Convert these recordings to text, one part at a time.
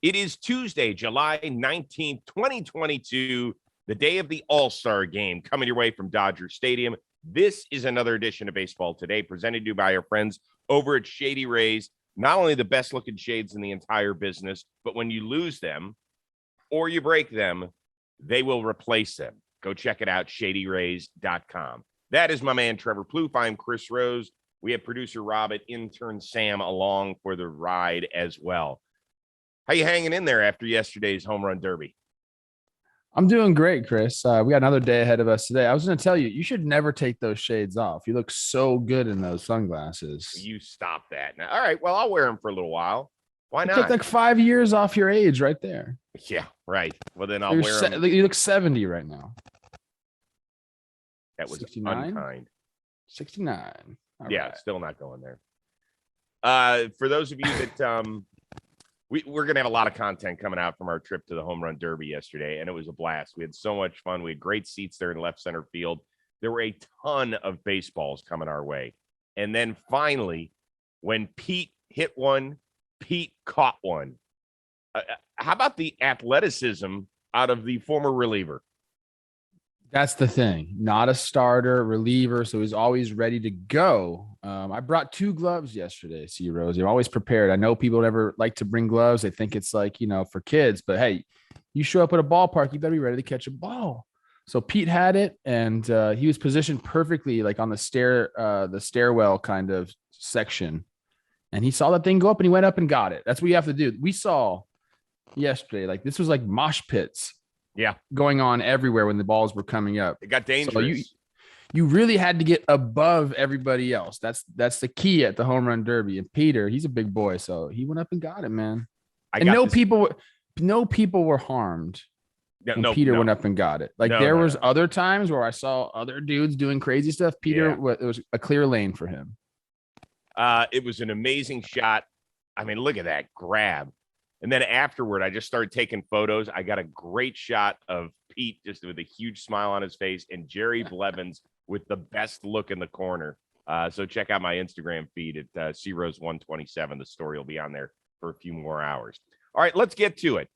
It is Tuesday, July 19th, 2022, the day of the All-Star game, coming your way from Dodger Stadium. This is another edition of Baseball Today, presented to you by our friends over at Shady Rays. Not only the best-looking shades in the entire business, but when you lose them or you break them, they will replace them. Go check it out, shadyrays.com. That is my man, Trevor Plouffe. I'm Chris Rose. We have producer Rob and intern Sam along for the ride as well. How you hanging in there after yesterday's home run derby? I'm doing great, Chris. We got another day ahead of us today. I was going to tell you, you should never take those shades off. You look so good in those sunglasses. You stop that now. All right, well, I'll wear them for a little while. Why not? Take like 5 years off your age right there. Yeah, right. Well, then I'll wear them. You look 70 right now. That was 69? unkind. 69. All yeah, right. Still not going there. For those of you that we're going to have a lot of content coming out from our trip to the home run derby yesterday, and it was a blast. We had so much fun. We had great seats there in left center field. There were a ton of baseballs coming our way. And then finally, when Pete hit one, Pete caught one. How about the athleticism out of the former reliever? That's the thing. Not a starter, reliever, so he's always ready to go. I brought 2 gloves yesterday, see, Rose. You're always prepared. I know people never like to bring gloves. They think it's like, for kids. But, hey, you show up at a ballpark, you better be ready to catch a ball. So Pete had it, and he was positioned perfectly, like on the stairwell kind of section. And he saw that thing go up, and he went up and got it. That's what you have to do. We saw yesterday, like this was like mosh pits. Yeah, going on everywhere when the balls were coming up. It got dangerous. So you really had to get above everybody else. That's the key at the home run derby. And Peter, he's a big boy, so he went up and got it, man. No people were harmed. when Peter went up and got it. Like there was other times where I saw other dudes doing crazy stuff. Peter, it was a clear lane for him. It was an amazing shot. I mean, look at that grab. And then afterward, I just started taking photos. I got a great shot of Pete just with a huge smile on his face and Jerry Blevins with the best look in the corner. So check out my Instagram feed at CRose127. The story will be on there for a few more hours. All right, let's get to it.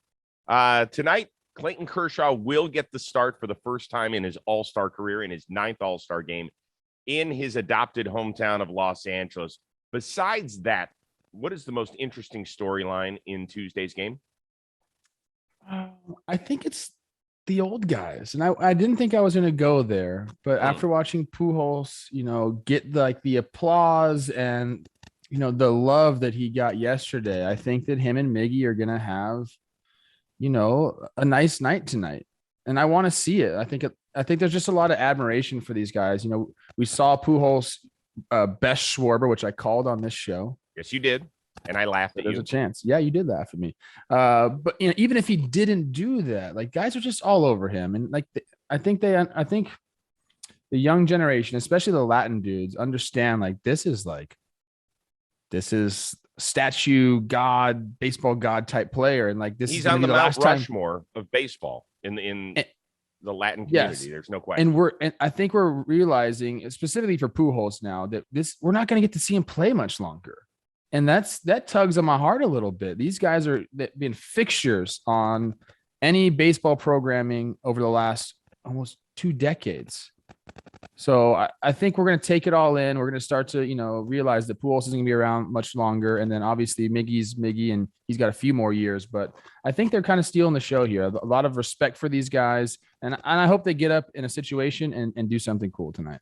Tonight, Clayton Kershaw will get the start for the first time in his All-Star career, in his 9th All-Star game in his adopted hometown of Los Angeles. Besides that, what is the most interesting storyline in Tuesday's game? I think it's the old guys. And I didn't think I was going to go there. But after watching Pujols, get the applause and, the love that he got yesterday, I think that him and Miggy are going to have, a nice night tonight. And I want to see it. I think there's just a lot of admiration for these guys. We saw Pujols best Schwarber, which I called on this show. Yes, you did. And I laughed at you. There's a chance. Yeah, you did laugh at me. But even if he didn't do that, guys are just all over him. And I think the young generation, especially the Latin dudes, understand this is statue god, baseball god type player. And he's on the Mount Rushmore of baseball in the Latin community. Yes. There's no question. And I think we're realizing, specifically for Pujols now, that we're not going to get to see him play much longer. And that tugs on my heart a little bit. These guys are been fixtures on any baseball programming over the last almost 2 decades. So I think we're going to take it all in. We're going to start to, realize that Pujols isn't going to be around much longer. And then obviously Miggy's Miggy, and he's got a few more years. But I think they're kind of stealing the show here. A lot of respect for these guys. And I hope they get up in a situation and do something cool tonight.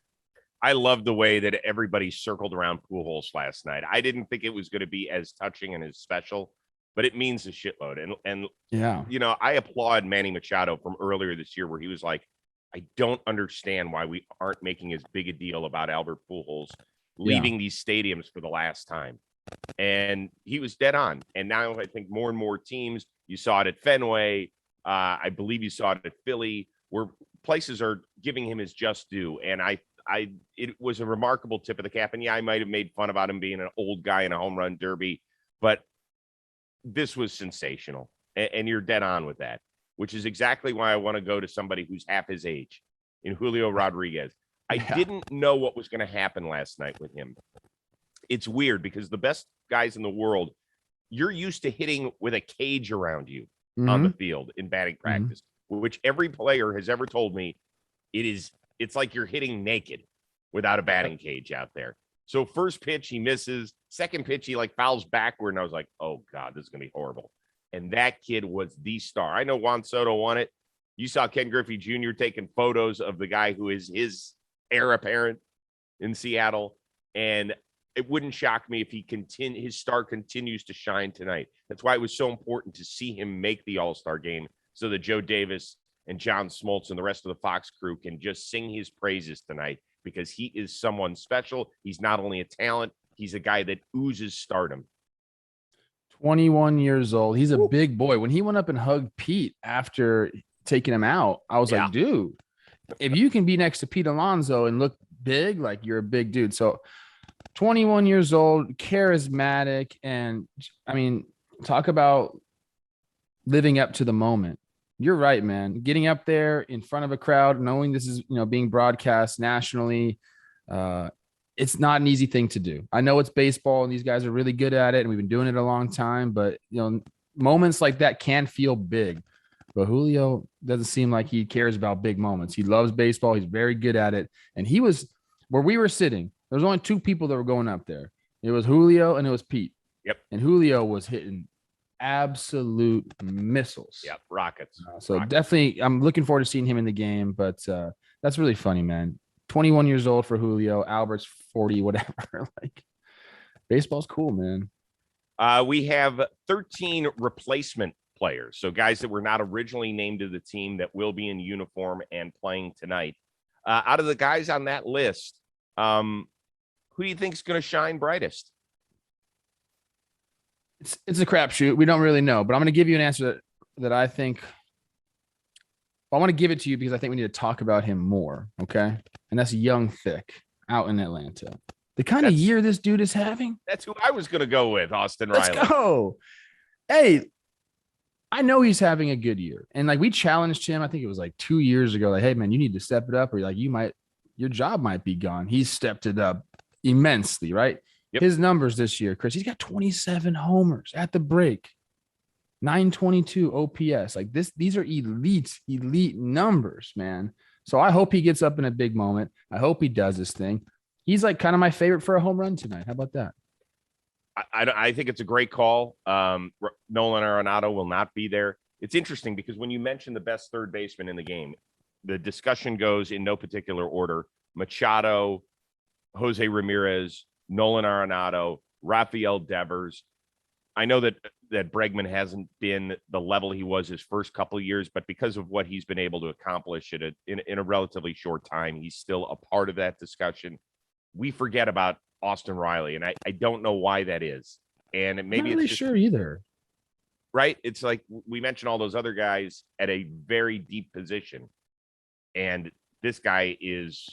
I love the way that everybody circled around Pujols last night. I didn't think it was going to be as touching and as special, but it means a shitload. And yeah, I applaud Manny Machado from earlier this year where he was like, I don't understand why we aren't making as big a deal about Albert Pujols leaving these stadiums for the last time. And he was dead on. And now I think more and more teams, you saw it at Fenway. I believe you saw it at Philly, where places are giving him his just due. And it was a remarkable tip of the cap. And I might have made fun about him being an old guy in a home run derby, but this was sensational. And you're dead on with that, which is exactly why I want to go to somebody who's half his age, in Julio Rodriguez. I didn't know what was going to happen last night with him. It's weird because the best guys in the world you're used to hitting with a cage around you on the Mhm. field in batting practice, which every player has ever told me it's like you're hitting naked without a batting cage out there. So first pitch, he misses. Second pitch, he like fouls backward. And I was like, oh God, this is going to be horrible. And that kid was the star. I know Juan Soto won it. You saw Ken Griffey Jr. taking photos of the guy who is his heir apparent in Seattle. And it wouldn't shock me if his star continues to shine tonight. That's why it was so important to see him make the All-Star game so that Joe Davis and John Smoltz and the rest of the Fox crew can just sing his praises tonight, because he is someone special. He's not only a talent, he's a guy that oozes stardom. 21 years old. He's a big boy. When he went up and hugged Pete after taking him out, I was like, dude, if you can be next to Pete Alonso and look big, like, you're a big dude. So 21 years old, charismatic, and I mean, talk about living up to the moment. You're right, man. Getting up there in front of a crowd, knowing this is, being broadcast nationally, it's not an easy thing to do. I know it's baseball and these guys are really good at it, and we've been doing it a long time, but moments like that can feel big. But Julio doesn't seem like he cares about big moments. He loves baseball. He's very good at it. And he was where we were sitting. There was only two people that were going up there. It was Julio and it was Pete. Yep. And Julio was hitting absolute missiles. Yep, rockets. Definitely, I'm looking forward to seeing him in the game. But that's really funny, man. 21 years old for Julio. Albert's 40, whatever. Like, baseball's cool, man. We have 13 replacement players, so guys that were not originally named to the team that will be in uniform and playing tonight. Out of the guys on that list, who do you think is going to shine brightest? It's a crapshoot. We don't really know, but I'm going to give you an answer that I think. I want to give it to you because I think we need to talk about him more. Okay. And that's Young Thick out in Atlanta. The kind of year this dude is having. That's who I was going to go with, Austin Riley. Let's go. Hey, I know he's having a good year. And like, we challenged him, I think it was like 2 years ago. Like, hey man, you need to step it up, or like your job might be gone. He's stepped it up immensely, right? Yep. His numbers this year, Chris, he's got 27 homers at the break, 922 OPS. Like these are elite numbers, man. So I hope he gets up in a big moment. I hope he does this thing. He's like kind of my favorite for a home run tonight. How about that? I think it's a great call. Nolan Arenado will not be there. It's interesting because when you mention the best third baseman in the game, the discussion goes in no particular order: Machado, Jose Ramirez, Nolan Arenado, Rafael Devers. I know that Bregman hasn't been the level he was his first couple of years, but because of what he's been able to accomplish in a relatively short time, he's still a part of that discussion. We forget about Austin Riley, and I don't know why that is. And maybe I'm not really sure either. Right? It's like we mentioned all those other guys at a very deep position, and this guy is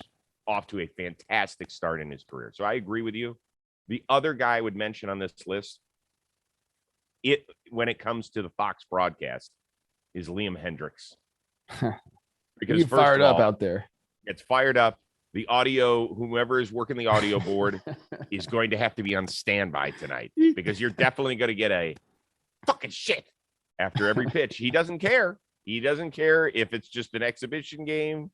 off to a fantastic start in his career. So I agree with you. The other guy I would mention on this list, when it comes to the Fox broadcast, is Liam Hendricks. Because you fired up out there. It's fired up. The audio, whoever is working the audio board is going to have to be on standby tonight, because you're definitely going to get a fucking shit after every pitch. He doesn't care. He doesn't care if it's just an exhibition game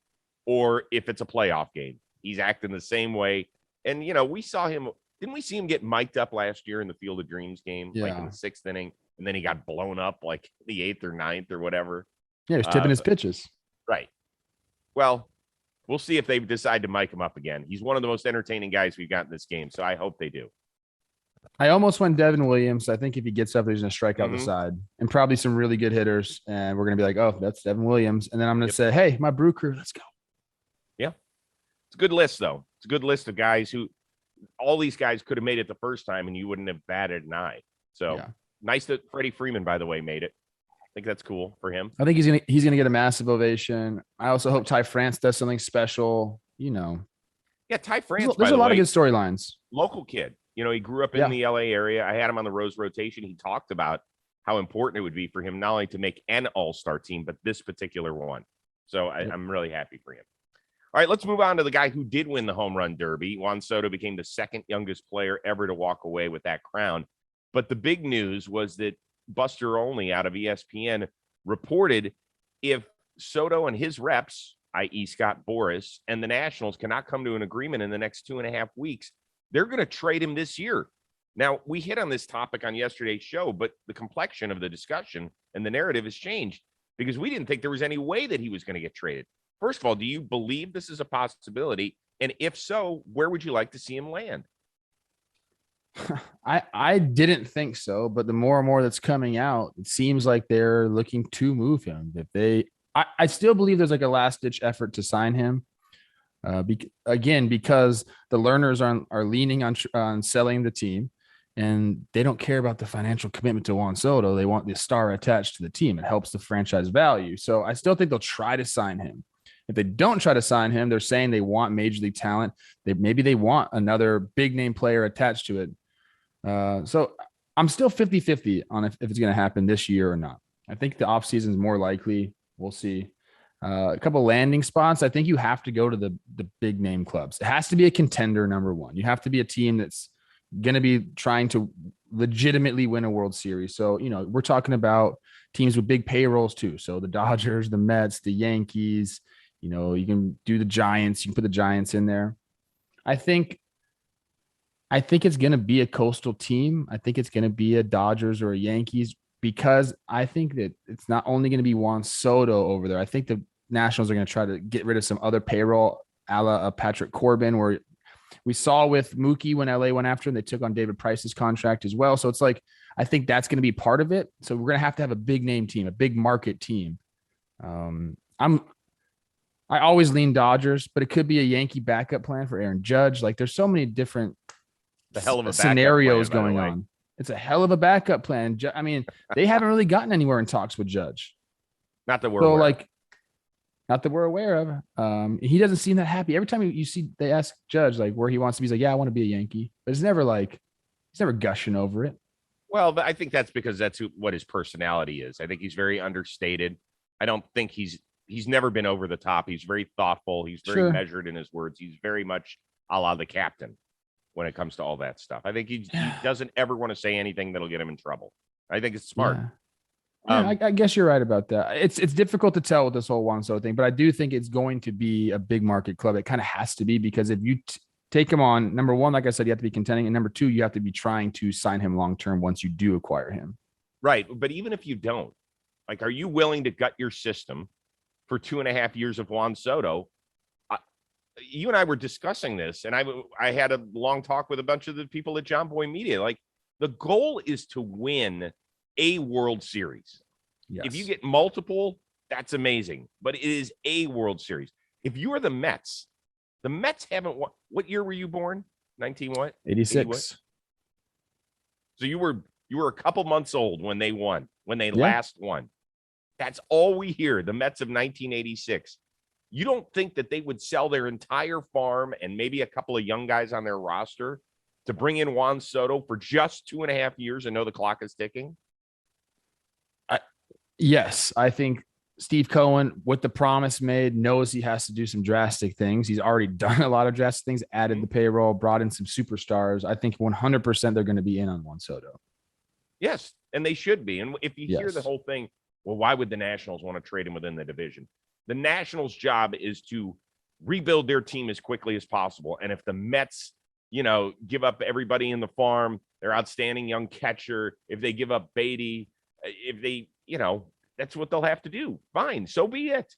or if it's a playoff game. He's acting the same way. And, we saw him. Didn't we see him get mic'd up last year in the Field of Dreams game, like in the 6th inning, and then he got blown up like the 8th or 9th or whatever? Yeah, he's tipping his pitches. Right. Well, we'll see if they decide to mic him up again. He's one of the most entertaining guys we've got in this game, so I hope they do. I almost went Devin Williams. I think if he gets up, he's going to strike out the side, and probably some really good hitters. And we're going to be like, oh, that's Devin Williams. And then I'm going to say, hey, my brew crew, let's go. Yeah. It's a good list, though. It's a good list of guys who all these guys could have made it the first time and you wouldn't have batted an eye. So nice that Freddie Freeman, by the way, made it. I think that's cool for him. I think he's gonna get a massive ovation. I also hope Ty France does something special. Yeah, Ty France. There's a lot of good storylines. Local kid. He grew up in the LA area. I had him on the Rose rotation. He talked about how important it would be for him not only to make an all-star team, but this particular one. So I'm really happy for him. All right, let's move on to the guy who did win the home run derby. Juan Soto became the second youngest player ever to walk away with that crown. But the big news was that Buster Olney out of ESPN reported if Soto and his reps, i.e. Scott Boras, and the Nationals cannot come to an agreement in the next 2.5 weeks, they're going to trade him this year. Now, we hit on this topic on yesterday's show, but the complexion of the discussion and the narrative has changed because we didn't think there was any way that he was going to get traded. First of all, do you believe this is a possibility? And if so, where would you like to see him land? I didn't think so, but the more and more that's coming out, it seems like they're looking to move him. I still believe there's like a last ditch effort to sign him. Because the learners are leaning on selling the team, and they don't care about the financial commitment to Juan Soto. They want the star attached to the team. It helps the franchise value. So I still think they'll try to sign him. If they don't try to sign him, they're saying they want major league talent. Maybe they want another big name player attached to it. So I'm still 50-50 on if it's going to happen this year or not. I think the offseason is more likely. We'll see. A couple landing spots. I think you have to go to the big name clubs. It has to be a contender, number one. You have to be a team that's going to be trying to legitimately win a World Series. So, we're talking about teams with big payrolls too. So the Dodgers, the Mets, the Yankees, you can do the Giants. You can put the Giants in there. I think it's going to be a coastal team. I think it's going to be a Dodgers or a Yankees, because I think that it's not only going to be Juan Soto over there. I think the Nationals are going to try to get rid of some other payroll, a la Patrick Corbin, where we saw with Mookie when LA went after him, they took on David Price's contract as well. So it's like, I think that's going to be part of it. So we're going to have a big name team, a big market team. I always lean Dodgers, but it could be a Yankee backup plan for Aaron Judge. Like, there's so many different scenarios going on. It's a hell of a backup plan. I mean, they haven't really gotten anywhere in talks with Judge. Not that we're aware of. He doesn't seem that happy. Every time you see, they ask Judge like where he wants to be. He's like, yeah, I want to be a Yankee. But it's never like, he's never gushing over it. Well, but I think that's because that's what his personality is. I think he's very understated. I don't think he's never been over the top. He's very thoughtful. He's very measured in his words. He's very much a la the captain when it comes to all that stuff. I think he doesn't ever want to say anything that'll get him in trouble. I think it's smart. I guess you're right about that. It's difficult to tell with this whole Juan Soto thing, but I do think it's going to be a big market club. It kind of has to be, because if you take him on, number one, like I said, you have to be contending, and number two, you have to be trying to sign him long term once you do acquire him. Right, but even if you don't, like, are you willing to gut your system for 2.5 years of Juan Soto? You and I were discussing this, and I had a long talk with a bunch of the people at John Boy Media. Like, the goal is to win a World Series. Yes. If you get multiple, that's amazing, but it is a World Series. If you are the Mets haven't won. What year were you born? 19 what? 86. What? So you were a couple months old when they won, when they last won. That's all we hear. The Mets of 1986. You don't think that they would sell their entire farm and maybe a couple of young guys on their roster to bring in Juan Soto for just 2.5 years and know the clock is ticking? Yes, I think Steve Cohen, with the promise made, knows he has to do some drastic things. He's already done a lot of drastic things, added the payroll, brought in some superstars. I think 100% they're going to be in on Juan Soto. Yes, and they should be. And if you hear the whole thing, well, why would the Nationals want to trade him within the division? The Nationals' job is to rebuild their team as quickly as possible. And if the Mets, give up everybody in the farm, their outstanding young catcher, if they give up Beatty, if they, that's what they'll have to do. Fine, so be it.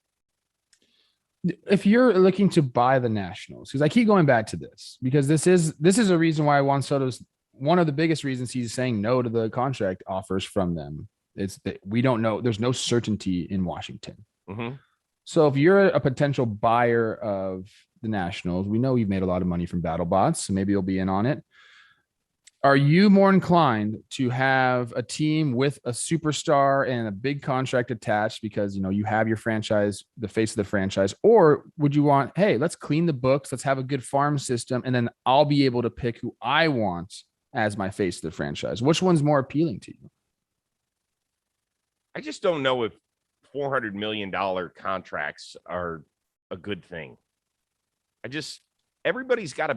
If you're looking to buy the Nationals, because I keep going back to this, because this is a reason why Juan Soto's one of the biggest reasons he's saying no to the contract offers from them. It's that we don't know. There's no certainty in Washington. Mm-hmm. So if you're a potential buyer of the Nationals, we know you've made a lot of money from BattleBots, so maybe you'll be in on it. Are you more inclined to have a team with a superstar and a big contract attached because, you have your franchise, the face of the franchise, or would you want, hey, let's clean the books, let's have a good farm system, and then I'll be able to pick who I want as my face of the franchise? Which one's more appealing to you? I just don't know if $400 million contracts are a good thing. Everybody's got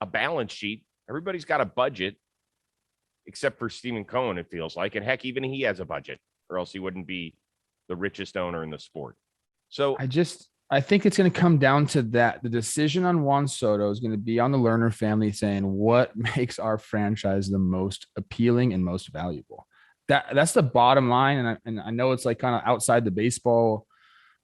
a balance sheet. Everybody's got a budget. except for Stephen Cohen, it feels like. And heck, even he has a budget, or else he wouldn't be the richest owner in the sport. So I think it's going to come down to that. The decision on Juan Soto is going to be on the Lerner family saying what makes our franchise the most appealing and most valuable. That's the bottom line. And I know it's like kind of outside the baseball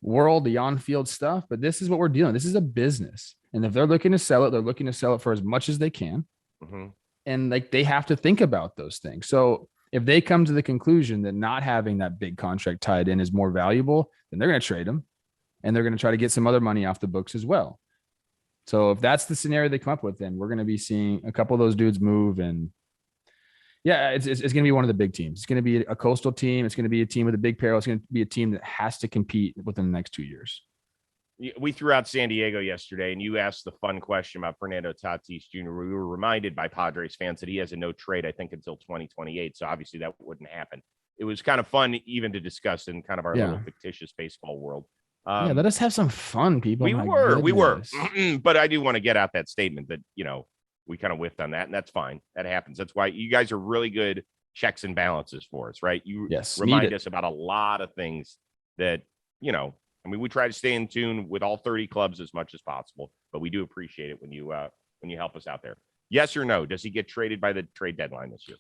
world, the on-field stuff, but this is what we're dealing. This is a business. And if they're looking to sell it, they're looking to sell it for as much as they can. mm-hmm. And like they have to think about those things. So if they come to the conclusion that not having that big contract tied in is more valuable, then they're going to trade him and they're going to try to get some other money off the books as well. So if that's the scenario they come up with, then we're going to be seeing a couple of those dudes move. And yeah, it's going to be one of the big teams. It's going to be a coastal team. It's going to be a team with a big payroll. It's going to be a team that has to compete within the next 2 years. We threw out San Diego yesterday, and you asked the fun question about Fernando Tatis Jr. We were reminded by Padres fans that he has a no trade, I think, until 2028. So obviously that wouldn't happen. It was kind of fun even to discuss in kind of our little fictitious baseball world. Let us have some fun, people. We were. But I do want to get out that statement that, we kind of whiffed on that, and that's fine. That happens. That's why you guys are really good checks and balances for us, right? You remind us about a lot of things that, we try to stay in tune with all 30 clubs as much as possible, but we do appreciate it when you help us out there. Yes or no? Does he get traded by the trade deadline this year?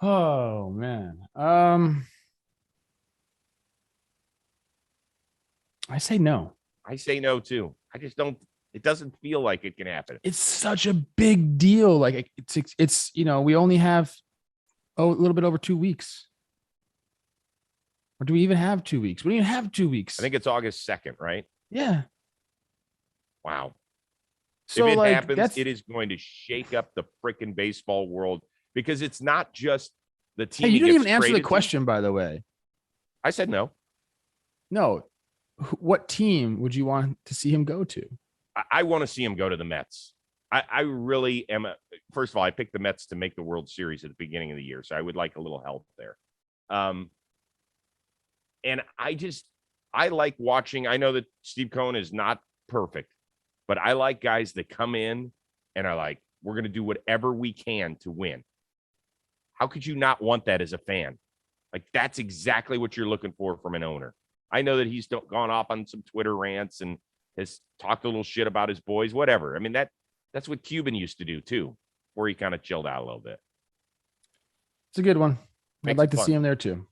Oh man. I say no. I say no too. I just don't. It doesn't feel like it can happen. It's such a big deal. Like it's we only have a little bit over 2 weeks. Or do we even have 2 weeks? We don't even have 2 weeks. I think it's August 2nd, right? Yeah. Wow. So if it happens, it is going to shake up the freaking baseball world because it's not just the team. Hey, you didn't even answer the question, by the way. I said no. No. What team would you want to see him go to? I want to see him go to the Mets. I really am. First of all, I picked the Mets to make the World Series at the beginning of the year, so I would like a little help there. And I like watching. I know that Steve Cohen is not perfect, but I like guys that come in and are like, we're going to do whatever we can to win. How could you not want that as a fan? Like, that's exactly what you're looking for from an owner. I know that he's gone off on some Twitter rants and has talked a little shit about his boys, whatever. I mean, that's what Cuban used to do too, where he kind of chilled out a little bit. It's a good one. I'd like to see him there too.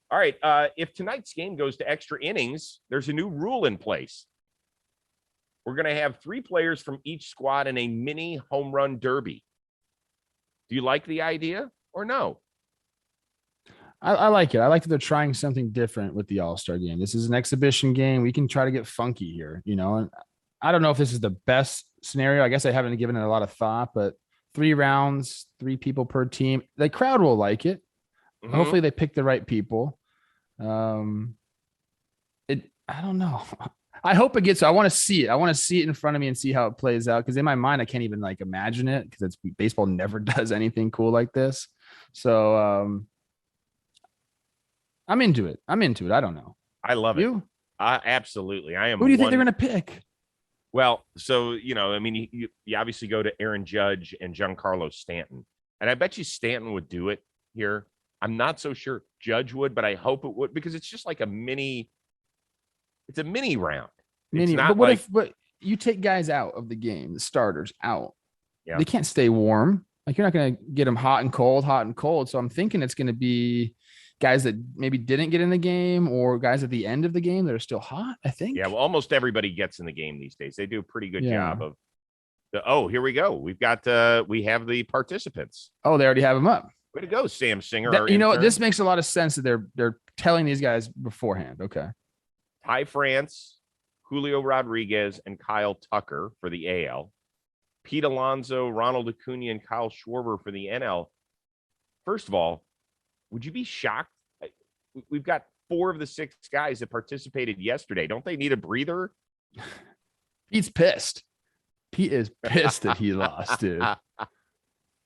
All right. If tonight's game goes to extra innings, there's a new rule in place. We're going to have 3 players from each squad in a mini home run derby. Do you like the idea or no? I like it. I like that they're trying something different with the All-Star game. This is an exhibition game. We can try to get funky here, and I don't know if this is the best scenario. I guess I haven't given it a lot of thought, but 3 rounds, 3 people per team. The crowd will like it. Mm-hmm. Hopefully they pick the right people. I don't know. I hope it gets. I want to see it. I want to see it in front of me and see how it plays out. Because in my mind, I can't even imagine it because baseball never does anything cool like this. So I'm into it. I don't know. I love it. Absolutely. I am. Who do you think they're going to pick? Well, so, you obviously go to Aaron Judge and Giancarlo Stanton. And I bet you Stanton would do it here. I'm not so sure Judge would, but I hope it would because it's just like it's a mini round. But what if you take guys out of the game, the starters out? Yeah. They can't stay warm. Like you're not going to get them hot and cold. So I'm thinking it's going to be guys that maybe didn't get in the game or guys at the end of the game that are still hot, I think. Yeah, well, almost everybody gets in the game these days. They do a pretty good job of here we go. We have the participants. Oh, they already have them up. Way to go, Sam Singer. This makes a lot of sense that they're telling these guys beforehand. Okay. Ty France, Julio Rodriguez, and Kyle Tucker for the AL. Pete Alonso, Ronald Acuna, and Kyle Schwarber for the NL. First of all, would you be shocked? We've got 4 of the 6 guys that participated yesterday. Don't they need a breather? Pete's pissed. Pete is pissed that he lost, dude.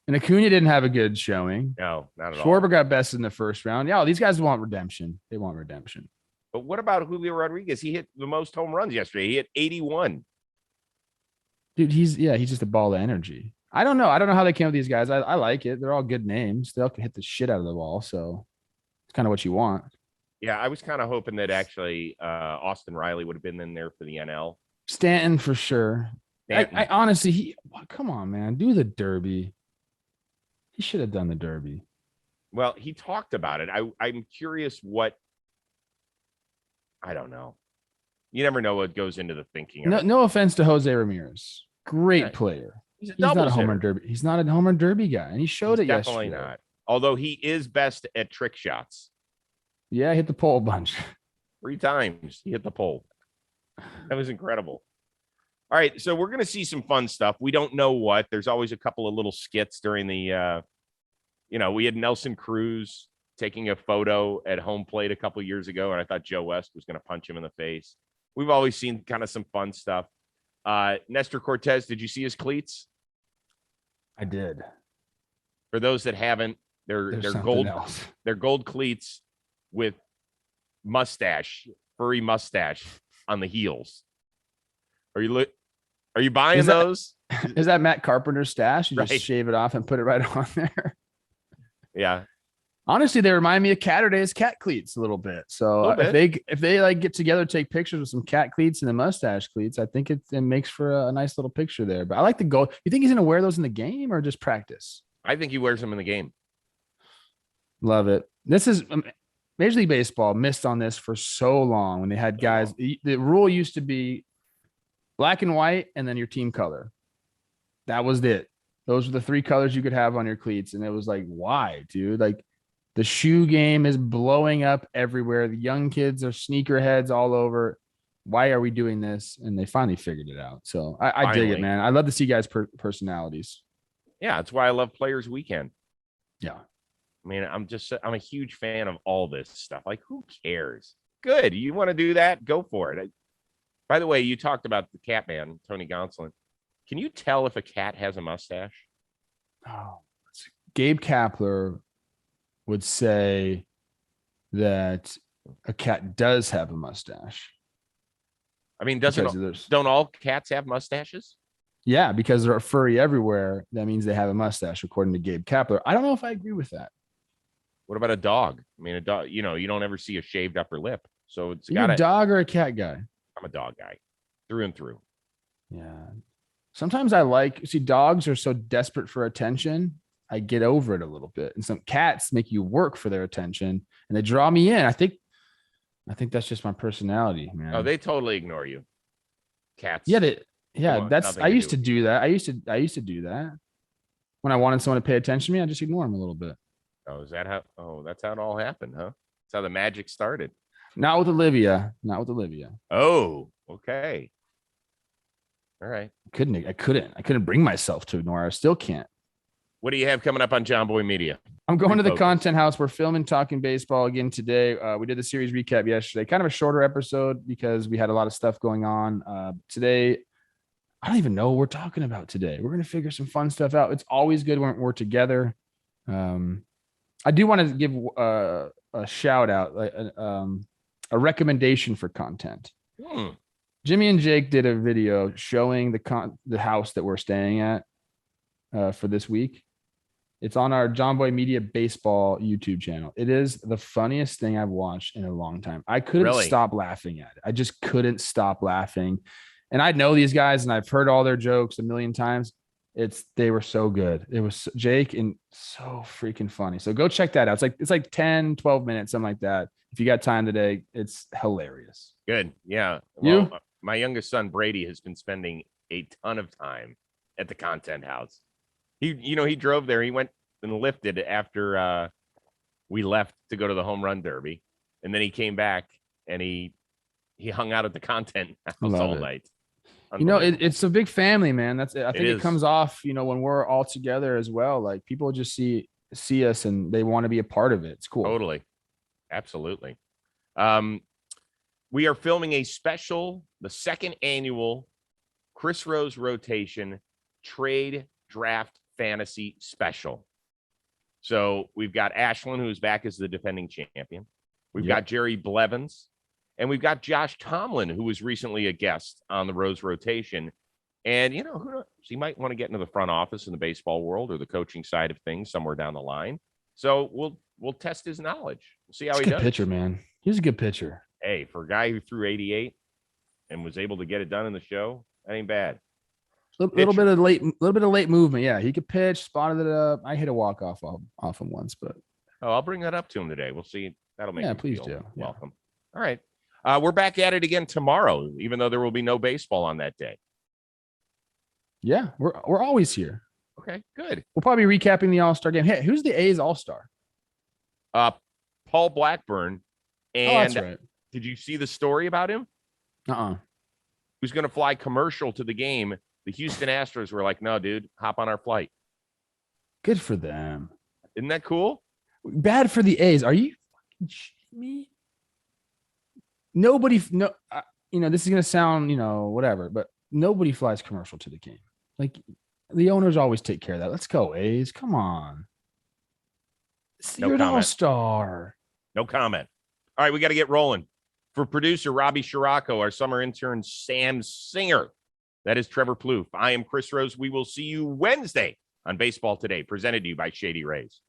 And Acuna didn't have a good showing. No, not at all. Schwarber got bested in the first round. Yeah, these guys want redemption. They want redemption. But what about Julio Rodriguez? He hit the most home runs yesterday. He hit 81. Dude, he's just a ball of energy. I don't know. I don't know how they came with these guys. I like it. They're all good names. They all can hit the shit out of the ball. So it's kind of what you want. Yeah, I was kind of hoping that actually Austin Riley would have been in there for the NL. Stanton for sure. I honestly, come on, man, do the Derby. He should have done the Derby. Well, he talked about it. I'm curious I don't know. You never know what goes into the thinking. No offense to Jose Ramirez. Great player. He's not a home run derby. He's not a home run derby guy. And he showed it yesterday. Definitely not. Although he is best at trick shots. Yeah, hit the pole a bunch. 3 times he hit the pole. That was incredible. All right, so we're going to see some fun stuff. We don't know what. There's always a couple of little skits during the, we had Nelson Cruz taking a photo at home plate a couple of years ago, and I thought Joe West was going to punch him in the face. We've always seen kind of some fun stuff. Nestor Cortez, did you see his cleats? I did. For those that haven't, they're gold. They're gold cleats with furry mustache on the heels. Are you buying those? Is that Matt Carpenter's stash? You just shave it off and put it right on there. Yeah. Honestly, they remind me of Caterday's cat cleats a little bit. So if they like get together, take pictures with some cat cleats and the mustache cleats, I think it makes for a nice little picture there. But I like the gold. You think he's going to wear those in the game or just practice? I think he wears them in the game. Love it. This is Major League Baseball missed on this for so long when they had guys. The rule used to be black and white and then your team color. That was it. Those were the 3 colors you could have on your cleats. And it was like, why, dude? Like, the shoe game is blowing up everywhere. The young kids are sneakerheads all over. Why are we doing this? And they finally figured it out. So I dig it, man. I love to see guys' personalities. Yeah, that's why I love Players Weekend. Yeah. I mean, I'm a huge fan of all this stuff. Like, who cares? Good. You want to do that? Go for it. By the way, you talked about the cat man, Tony Gonsolin. Can you tell if a cat has a mustache? Oh, Gabe Kapler would say that a cat does have a mustache. I mean, don't all cats have mustaches? Yeah, because they're furry everywhere. That means they have a mustache, according to Gabe Kapler. I don't know if I agree with that. What about a dog? I mean, a dog, you don't ever see a shaved upper lip. So it's got a dog or a cat guy? I'm a dog guy through and through. Yeah. Sometimes dogs are so desperate for attention. I get over it a little bit. And some cats make you work for their attention and they draw me in. I think that's just my personality, man. Oh, they totally ignore you. Cats. Yeah. I used to do that. I used to do that. When I wanted someone to pay attention to me, I just ignore them a little bit. Oh, that's how it all happened, huh? That's how the magic started. Not with Olivia. Oh, okay. All right. I couldn't bring myself to ignore her. I still can't. What do you have coming up on John Boy Media? I'm going to the content house. We're filming Talking Baseball again today. We did the series recap yesterday, kind of a shorter episode because we had a lot of stuff going on. Today, I don't even know what we're talking about today. We're going to figure some fun stuff out. It's always good when we're together. I do want to give a shout out, a recommendation for content. Jimmy and Jake did a video showing the house that we're staying at for this week. It's on our John Boy Media Baseball YouTube channel. It is the funniest thing I've watched in a long time. I couldn't stop laughing at it. I just couldn't stop laughing. And I know these guys and I've heard all their jokes a million times. They were so good. It was Jake and so freaking funny. So go check that out. It's like 10, 12 minutes, something like that. If you got time today, it's hilarious. Good. Yeah. Well, my youngest son, Brady, has been spending a ton of time at the content house. He drove there. He went and lifted after we left to go to the home run derby. And then he came back and he hung out at the content house all night. It's a big family, man. I think it comes off, when we're all together as well. Like people just see us and they want to be a part of it. It's cool. Totally. Absolutely. We are filming the second annual Chris Rose rotation trade draft fantasy special. So we've got Ashlyn, who's back as the defending champion. We've got Jerry Blevins, and we've got Josh Tomlin, who was recently a guest on the Rose rotation. And, who knows? He might want to get into the front office in the baseball world or the coaching side of things somewhere down the line. So we'll test his knowledge. We'll see how He's he a good does. pitcher, man. He's a good pitcher. Hey, for a guy who threw 88 and was able to get it done in the show, that ain't bad. Little bit of late movement. Yeah, he could pitch, spotted it up. I hit a walk off him once, but I'll bring that up to him today. We'll see. That'll make him please feel do. welcome. All right. We're back at it again tomorrow, even though there will be no baseball on that day. Yeah, we're always here. Okay, good. We'll probably be recapping the All-Star game. Hey, who's the A's All-Star? Paul Blackburn. And that's right. Did you see the story about him? Who's going to fly commercial to the game? The Houston Astros were like, no, dude, hop on our flight. Good for them. Isn't that cool? Bad for the A's. Are you fucking shitting me? Nobody, this is going to sound, whatever, but nobody flies commercial to the game. Like, the owners always take care of that. Let's go, A's. Come on. You're an all-star. No comment. All right, we got to get rolling. For producer Robbie Scirocco, our summer intern Sam Singer, that is Trevor Plouffe. I am Chris Rose. We will see you Wednesday on Baseball Today, presented to you by Shady Rays.